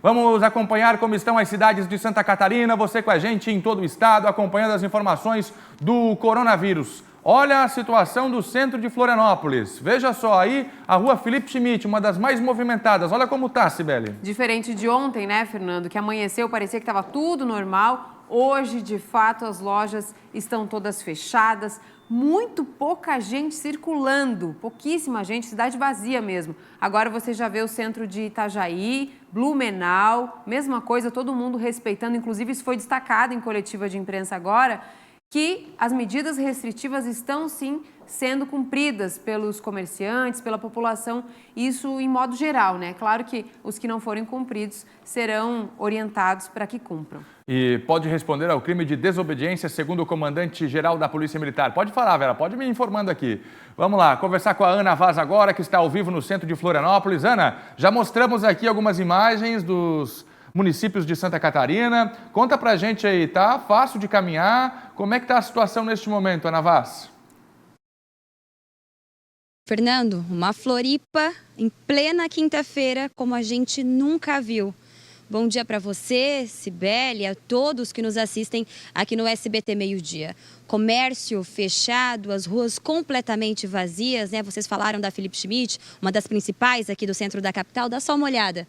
Vamos acompanhar como estão as cidades de Santa Catarina. Você com a gente em todo o estado, acompanhando as informações do coronavírus. Olha a situação do centro de Florianópolis. Veja só aí a rua Felipe Schmidt, uma das mais movimentadas. Olha como tá, Cibele. Diferente de ontem, né, Fernando? Que amanheceu, parecia que estava tudo normal. Hoje, de fato, as lojas estão todas fechadas. Muito pouca gente circulando, pouquíssima gente, cidade vazia mesmo. Agora você já vê o centro de Itajaí, Blumenau, mesma coisa, todo mundo respeitando. Inclusive, isso foi destacado em coletiva de imprensa agora, que as medidas restritivas estão, sim, sendo cumpridas pelos comerciantes, pela população, isso em modo geral, né? Claro que os que não forem cumpridos serão orientados para que cumpram. E pode responder ao crime de desobediência, segundo o comandante-geral da Polícia Militar. Pode falar, Vera, pode me informando aqui. Vamos lá, conversar com a Ana Vaz agora, que está ao vivo no centro de Florianópolis. Ana, já mostramos aqui algumas imagens dos municípios de Santa Catarina. Conta pra gente aí, tá fácil de caminhar? Como é que tá a situação neste momento, Ana Vaz? Fernando, uma Floripa em plena quinta-feira, como a gente nunca viu. Bom dia para você, Cibele, a todos que nos assistem aqui no SBT Meio-Dia. Comércio fechado, as ruas completamente vazias, né? Vocês falaram da Felipe Schmidt, uma das principais aqui do centro da capital. Dá só uma olhada.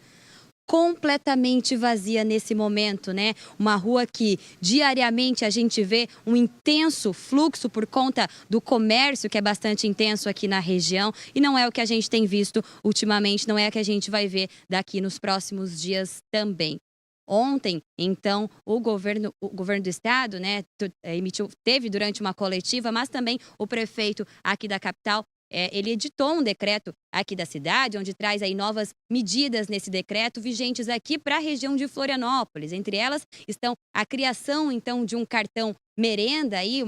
Completamente vazia nesse momento, né? Uma rua que diariamente a gente vê um intenso fluxo por conta do comércio, que é bastante intenso aqui na região, e não é o que a gente tem visto ultimamente, não é o que a gente vai ver daqui nos próximos dias também. Ontem, então, o governo do estado, né, teve durante uma coletiva, mas também o prefeito aqui da capital, ele editou um decreto aqui da cidade, onde traz aí novas medidas nesse decreto, vigentes aqui para a região de Florianópolis. Entre elas estão a criação, então, de um cartão merenda, aí,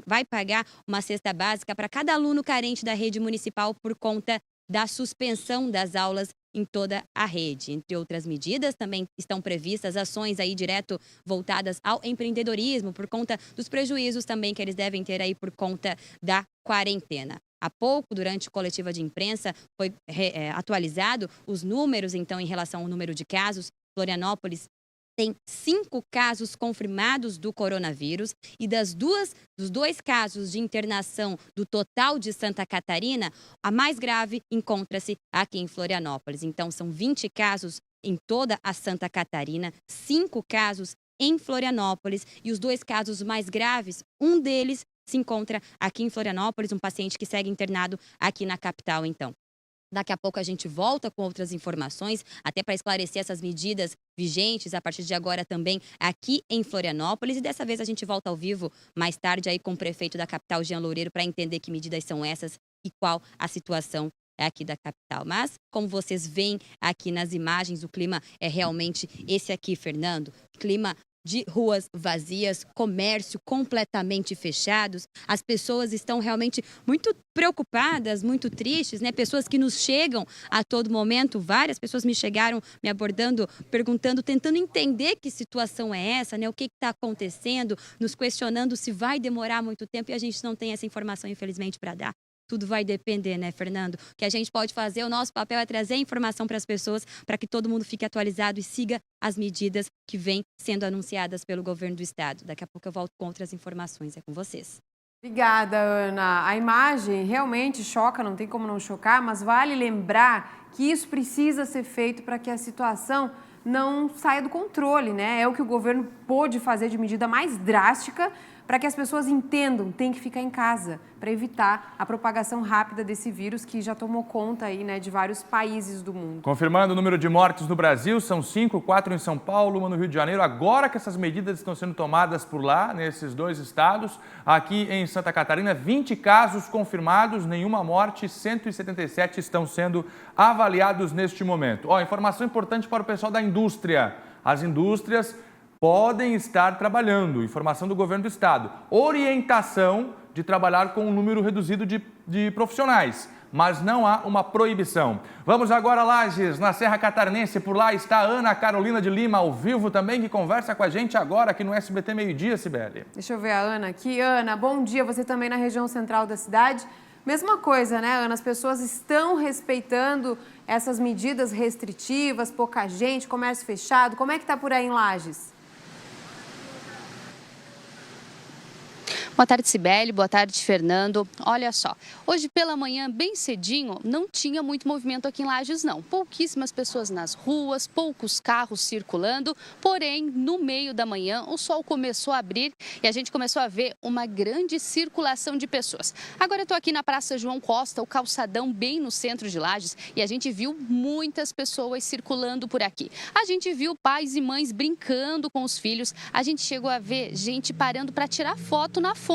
vai pagar uma cesta básica para cada aluno carente da rede municipal por conta da suspensão das aulas em toda a rede. Entre outras medidas, também estão previstas ações aí direto voltadas ao empreendedorismo, por conta dos prejuízos também que eles devem ter aí por conta da quarentena. Há pouco, durante coletiva de imprensa, foi atualizado os números, então, em relação ao número de casos. Florianópolis tem 5 casos confirmados do coronavírus e dos 2 casos de internação do total de Santa Catarina, a mais grave encontra-se aqui em Florianópolis. Então, são 20 casos em toda a Santa Catarina, 5 casos em Florianópolis e os 2 casos mais graves, um deles se encontra aqui em Florianópolis, um paciente que segue internado aqui na capital, então. Daqui a pouco a gente volta com outras informações, até para esclarecer essas medidas vigentes a partir de agora também aqui em Florianópolis. E dessa vez a gente volta ao vivo mais tarde aí com o prefeito da capital, Jean Loureiro, para entender que medidas são essas e qual a situação aqui da capital. Mas, como vocês veem aqui nas imagens, o clima é realmente esse aqui, Fernando. Clima de ruas vazias, comércio completamente fechados. As pessoas estão realmente muito preocupadas, muito tristes, né? Pessoas que nos chegam a todo momento, várias pessoas me chegaram, me abordando, perguntando, tentando entender que situação é essa, né? O que está acontecendo, nos questionando se vai demorar muito tempo e a gente não tem essa informação, infelizmente, para dar. Tudo vai depender, né, Fernando? O que a gente pode fazer, o nosso papel é trazer informação para as pessoas, para que todo mundo fique atualizado e siga as medidas que vêm sendo anunciadas pelo governo do estado. Daqui a pouco eu volto com outras informações. É com vocês. Obrigada, Ana. A imagem realmente choca, não tem como não chocar, mas vale lembrar que isso precisa ser feito para que a situação não saia do controle, né? É o que o governo pôde fazer de medida mais drástica para que as pessoas entendam, tem que ficar em casa, para evitar a propagação rápida desse vírus que já tomou conta aí, né, de vários países do mundo. Confirmando o número de mortes no Brasil, são 5, 4 em São Paulo, 1 no Rio de Janeiro. Agora que essas medidas estão sendo tomadas por lá, nesses 2 estados, aqui em Santa Catarina, 20 casos confirmados, nenhuma morte, 177 estão sendo avaliados neste momento. Informação importante para o pessoal da indústria. As indústrias podem estar trabalhando, informação do governo do estado, orientação de trabalhar com um número reduzido de profissionais, mas não há uma proibição. Vamos agora a Lages, na Serra Catarinense, por lá está a Ana Carolina de Lima, ao vivo também, que conversa com a gente agora aqui no SBT Meio-Dia, Cibele. Deixa eu ver a Ana aqui. Ana, bom dia, você também na região central da cidade. Mesma coisa, né, Ana? As pessoas estão respeitando essas medidas restritivas, pouca gente, comércio fechado. Como é que está por aí em Lages? Boa tarde, Cibele. Boa tarde, Fernando. Olha só, hoje pela manhã, bem cedinho, não tinha muito movimento aqui em Lages, não. Pouquíssimas pessoas nas ruas, poucos carros circulando. Porém, no meio da manhã, o sol começou a abrir e a gente começou a ver uma grande circulação de pessoas. Agora eu estou aqui na Praça João Costa, o calçadão bem no centro de Lages, e a gente viu muitas pessoas circulando por aqui. A gente viu pais e mães brincando com os filhos. A gente chegou a ver gente parando para tirar foto na fonte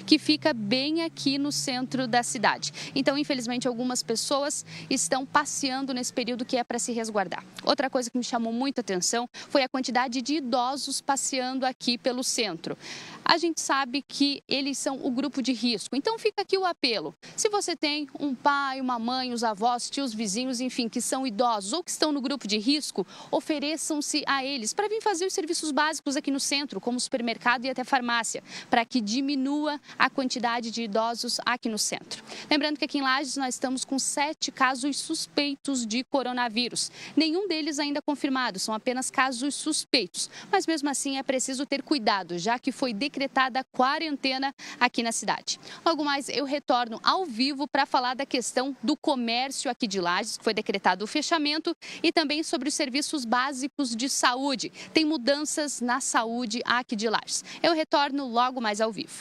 que fica bem aqui no centro da cidade. Então, infelizmente, algumas pessoas estão passeando nesse período que é para se resguardar. Outra coisa que me chamou muita atenção foi a quantidade de idosos passeando aqui pelo centro. A gente sabe que eles são o grupo de risco. Então, fica aqui o apelo. Se você tem um pai, uma mãe, os avós, tios, vizinhos, enfim, que são idosos ou que estão no grupo de risco, ofereçam-se a eles para vir fazer os serviços básicos aqui no centro, como supermercado e até farmácia, para que diminua a quantidade de idosos aqui no centro. Lembrando que aqui em Lages nós estamos com 7 casos suspeitos de coronavírus. Nenhum deles ainda confirmado, são apenas casos suspeitos. Mas mesmo assim é preciso ter cuidado, já que foi decretada quarentena aqui na cidade. Logo mais eu retorno ao vivo para falar da questão do comércio aqui de Lages, que foi decretado o fechamento, e também sobre os serviços básicos de saúde. Tem mudanças na saúde aqui de Lages. Eu retorno logo mais ao vivo.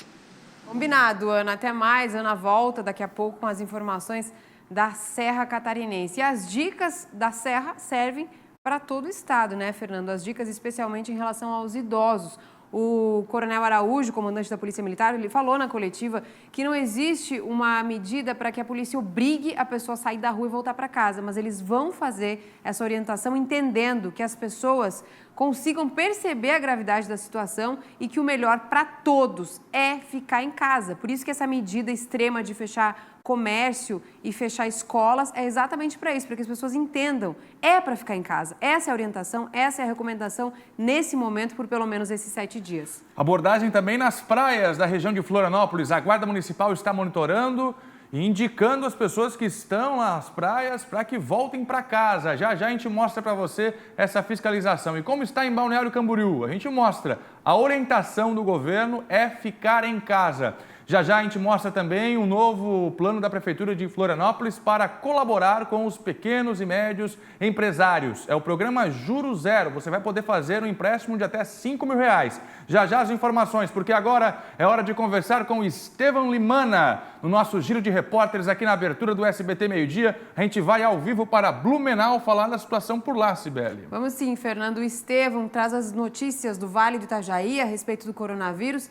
Combinado, Ana. Até mais. Ana volta daqui a pouco com as informações da Serra Catarinense. E as dicas da Serra servem para todo o estado, né, Fernando? As dicas especialmente em relação aos idosos. O Coronel Araújo, comandante da Polícia Militar, ele falou na coletiva que não existe uma medida para que a polícia obrigue a pessoa a sair da rua e voltar para casa, mas eles vão fazer essa orientação entendendo que as pessoas consigam perceber a gravidade da situação e que o melhor para todos é ficar em casa. Por isso que essa medida extrema de fechar comércio e fechar escolas é exatamente para isso, para que as pessoas entendam. É para ficar em casa. Essa é a orientação, essa é a recomendação nesse momento por pelo menos esses 7 dias. Abordagem também nas praias da região de Florianópolis. A Guarda Municipal está monitorando e indicando as pessoas que estão nas praias para que voltem para casa. Já já a gente mostra para você essa fiscalização. E como está em Balneário Camboriú? A gente mostra. A orientação do governo é ficar em casa. Já já a gente mostra também um novo plano da Prefeitura de Florianópolis para colaborar com os pequenos e médios empresários. É o programa Juro Zero. Você vai poder fazer um empréstimo de até R$5.000. Já já as informações, porque agora é hora de conversar com o Estevão Limana. No nosso giro de repórteres aqui na abertura do SBT Meio-Dia, a gente vai ao vivo para Blumenau falar da situação por lá, Cibele. Vamos sim, Fernando. O Estevão traz as notícias do Vale do Itajaí a respeito do coronavírus.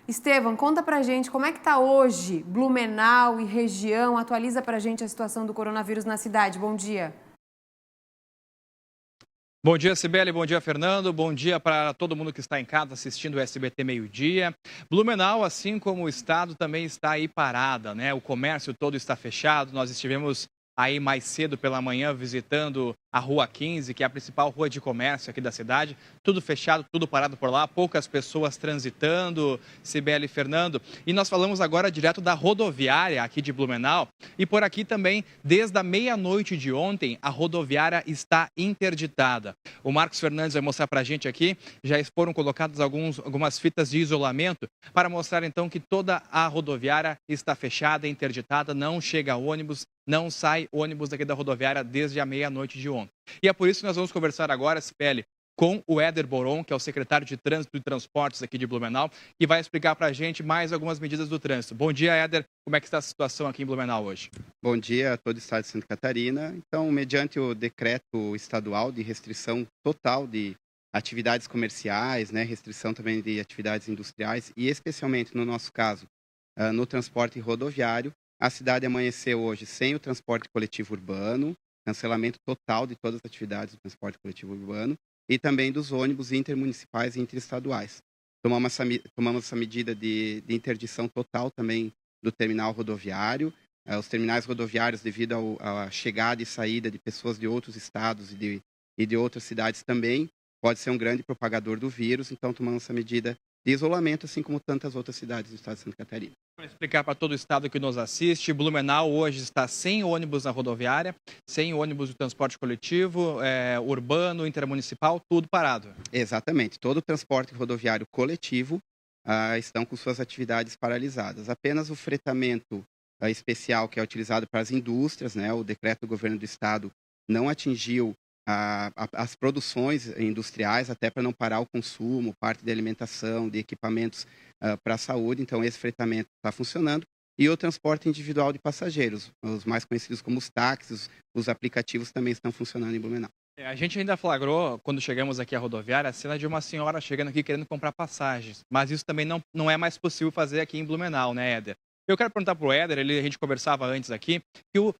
Estevão, conta pra gente como é que está hoje Blumenau e região, atualiza pra gente a situação do coronavírus na cidade. Bom dia. Bom dia, Cibele, bom dia, Fernando, bom dia para todo mundo que está em casa assistindo o SBT Meio-Dia. Blumenau, assim como o estado, também está aí parada, né? O comércio todo está fechado, nós estivemos aí mais cedo pela manhã visitando a Rua 15, que é a principal rua de comércio aqui da cidade. Tudo fechado, tudo parado por lá, poucas pessoas transitando, Cibele e Fernando. E nós falamos agora direto da rodoviária aqui de Blumenau. E por aqui também, desde a meia-noite de ontem, a rodoviária está interditada. O Marcos Fernandes vai mostrar para a gente aqui, já foram colocadas algumas fitas de isolamento para mostrar então que toda a rodoviária está fechada, interditada, não chega ônibus, não sai ônibus daqui da rodoviária desde a meia-noite de ontem. E é por isso que nós vamos conversar agora, Cibele, com o Éder Boron, que é o secretário de Trânsito e Transportes aqui de Blumenau, que vai explicar para a gente mais algumas medidas do trânsito. Bom dia, Éder. Como é que está a situação aqui em Blumenau hoje? Bom dia a todo o estado de Santa Catarina. Então, mediante o decreto estadual de restrição total de atividades comerciais, né, restrição também de atividades industriais e especialmente no nosso caso, no transporte rodoviário, a cidade amanheceu hoje sem o transporte coletivo urbano, cancelamento total de todas as atividades do transporte coletivo urbano e também dos ônibus intermunicipais e interestaduais. Tomamos essa medida de interdição total também do terminal rodoviário. Os terminais rodoviários, devido à chegada e saída de pessoas de outros estados e de outras cidades também, pode ser um grande propagador do vírus, então tomamos essa medida de isolamento, assim como tantas outras cidades do estado de Santa Catarina. Para explicar para todo o estado que nos assiste, Blumenau hoje está sem ônibus na rodoviária, sem ônibus de transporte coletivo, urbano, intermunicipal, tudo parado. Exatamente, todo o transporte rodoviário coletivo estão com suas atividades paralisadas. Apenas o fretamento especial que é utilizado para as indústrias, né, o decreto do governo do estado não atingiu as produções industriais, até para não parar o consumo, parte de alimentação, de equipamentos para a saúde. Então, esse fretamento está funcionando. E o transporte individual de passageiros, os mais conhecidos como os táxis, os aplicativos também estão funcionando em Blumenau. A gente ainda flagrou, quando chegamos aqui à rodoviária, a cena de uma senhora chegando aqui querendo comprar passagens. Mas isso também não é mais possível fazer aqui em Blumenau, né, Éder? Eu quero perguntar para o Éder, a gente conversava antes aqui, que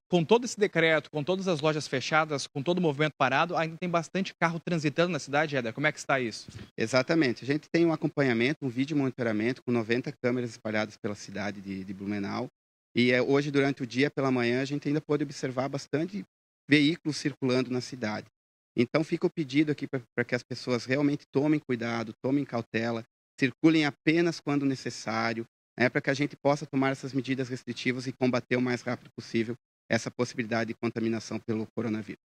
com todo esse decreto, com todas as lojas fechadas, com todo o movimento parado, ainda tem bastante carro transitando na cidade, Éder. Como é que está isso? Exatamente. A gente tem um acompanhamento, um vídeo monitoramento com 90 câmeras espalhadas pela cidade de Blumenau. E hoje, durante o dia, pela manhã, a gente ainda pode observar bastante veículos circulando na cidade. Então, fica o pedido aqui para que as pessoas realmente tomem cuidado, tomem cautela, circulem apenas quando necessário, para que a gente possa tomar essas medidas restritivas e combater o mais rápido possível essa possibilidade de contaminação pelo coronavírus.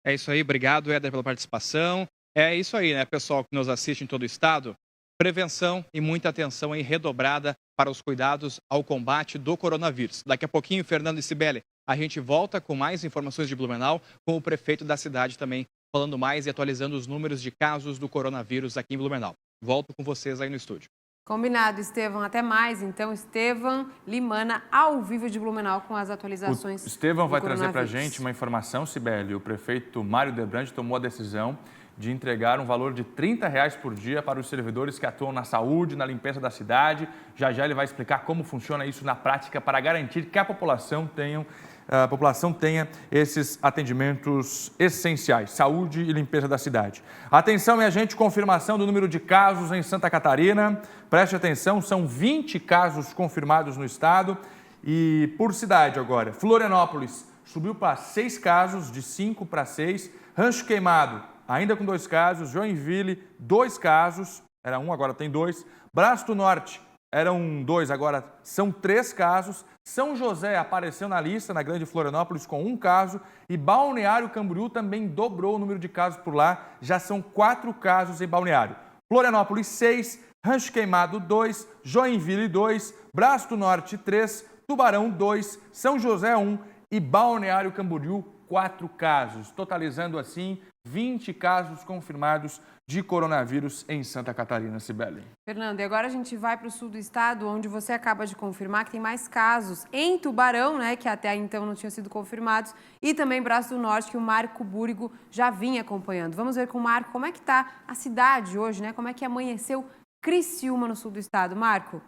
É isso aí, obrigado, Éder, pela participação. É isso aí, né, pessoal que nos assiste em todo o estado. Prevenção e muita atenção aí redobrada para os cuidados ao combate do coronavírus. Daqui a pouquinho, Fernando e Cibele, a gente volta com mais informações de Blumenau, com o prefeito da cidade também falando mais e atualizando os números de casos do coronavírus aqui em Blumenau. Volto com vocês aí no estúdio. Combinado, Estevão. Até mais. Então, Estevão Limana, ao vivo de Blumenau, com as atualizações. O Estevão vai trazer para a coronavírus. gente uma informação, Cibele. O prefeito Mário Debrandi tomou a decisão de entregar um valor de R$ 30 por dia para os servidores que atuam na saúde, na limpeza da cidade. Já ele vai explicar como funciona isso na prática para garantir que a população tenha esses atendimentos essenciais, saúde e limpeza da cidade. Atenção, minha gente, confirmação do número de casos em Santa Catarina. Preste atenção, são 20 casos confirmados no estado. E por cidade agora, Florianópolis subiu para 6 casos, de 5 para 6. Rancho Queimado, ainda com 2 casos. Joinville, 2 casos. Era 1, agora tem 2. Braço do Norte, eram 2, agora são 3 casos. São José apareceu na lista, na Grande Florianópolis, com 1 caso. E Balneário Camboriú também dobrou o número de casos por lá. Já são 4 casos em Balneário. Florianópolis, 6. Rancho Queimado, 2. Joinville, 2. Braço do Norte, 3. Tubarão, 2. São José, 1. E Balneário Camboriú, 4 casos. Totalizando, assim, 20 casos confirmados de coronavírus em Santa Catarina, Cibele. Fernando, e agora a gente vai para o sul do estado, onde você acaba de confirmar que tem mais casos em Tubarão, né, que até então não tinham sido confirmados, e também Braço do Norte, que o Marco Búrigo já vinha acompanhando. Vamos ver com o Marco como é que está a cidade hoje, né? Como é que amanheceu Criciúma no sul do estado. Marco?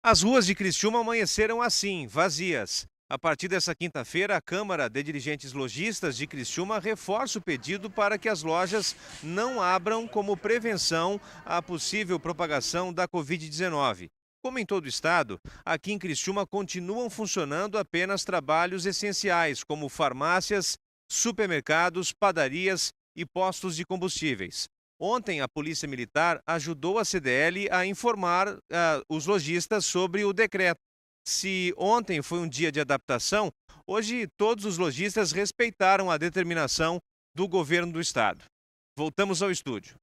As ruas de Criciúma amanheceram assim, vazias. A partir dessa quinta-feira, a Câmara de Dirigentes Lojistas de Criciúma reforça o pedido para que as lojas não abram como prevenção à possível propagação da Covid-19. Como em todo o estado, aqui em Criciúma continuam funcionando apenas trabalhos essenciais, como farmácias, supermercados, padarias e postos de combustíveis. Ontem, a Polícia Militar ajudou a CDL a informar os lojistas sobre o decreto. Se ontem foi um dia de adaptação, hoje todos os lojistas respeitaram a determinação do governo do estado. Voltamos ao estúdio.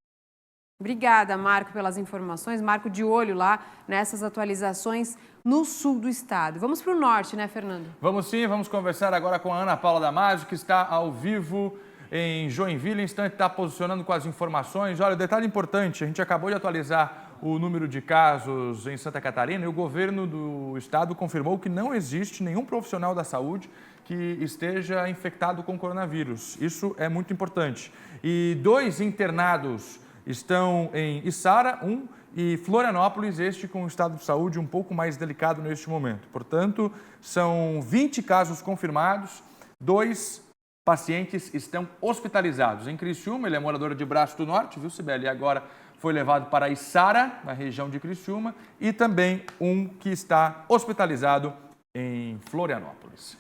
Obrigada, Marco, pelas informações. Marco, de olho lá nessas atualizações no sul do estado. Vamos para o norte, né, Fernando? Vamos sim, vamos conversar agora com a Ana Paula Damasio, que está ao vivo em Joinville. Em instante está posicionando com as informações. Olha, detalhe importante, a gente acabou de atualizar o número de casos em Santa Catarina e o governo do estado confirmou que não existe nenhum profissional da saúde que esteja infectado com coronavírus. Isso é muito importante. E 2 internados estão em Içara, 1, e Florianópolis, este com o estado de saúde um pouco mais delicado neste momento. Portanto, são 20 casos confirmados, 2 pacientes estão hospitalizados. Em Criciúma, ele é morador de Braço do Norte, viu, Cibele? E agora foi levado para Içara, na região de Criciúma, e também um que está hospitalizado em Florianópolis.